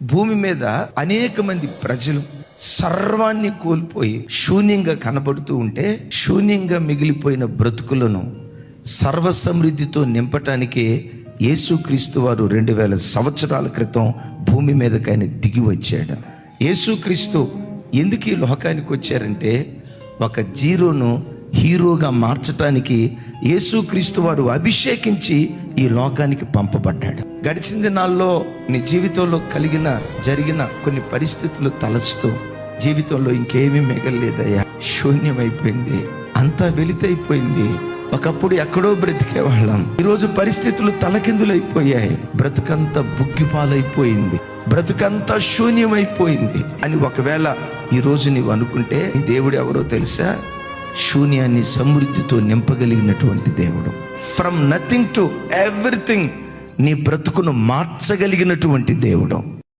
భూమి మీద అనేక మంది ప్రజలు సర్వాన్ని కోల్పోయి శూన్యంగా కనబడుతూ ఉంటే, శూన్యంగా మిగిలిపోయిన బ్రతుకులను సర్వ సమృద్ధితో నింపటానికి యేసుక్రీస్తు వారు 2000 సంవత్సరాల క్రితం భూమి మీదకి ఆయన దిగి వచ్చాడు. యేసుక్రీస్తు ఎందుకు ఈ లోకానికి వచ్చారంటే, ఒక జీరోను హీరోగా మార్చటానికి యేసుక్రీస్తు వారు అభిషేకించి ఈ లోకానికి పంపబడ్డాడు. గడిచిన దినాల్లో నీ జీవితంలో జరిగిన కొన్ని పరిస్థితులు తలచుతూ జీవితంలో ఇంకేమీ మిగలలేదయ్యా, శూన్యమైపోయింది, అంతా వెలితైపోయింది. ఒకప్పుడు ఎక్కడో బ్రతికేవాళ్ళం, ఈరోజు పరిస్థితులు తలకిందులైపోయాయి, బ్రతుకంతా బుగ్గిపాలైపోయింది, బ్రతుకంతా శూన్యమైపోయింది అని ఒకవేళ ఈరోజు నీవు అనుకుంటే, ఈ దేవుడు ఎవరో తెలుసా? శూన్యాన్ని సమృద్ధితో నింపగలిగినటువంటి దేవుడు. ఫ్రమ్ నథింగ్ టు ఎవ్రీథింగ్ నీ బ్రతుకును మార్చగలిగినటువంటి దేవుడు.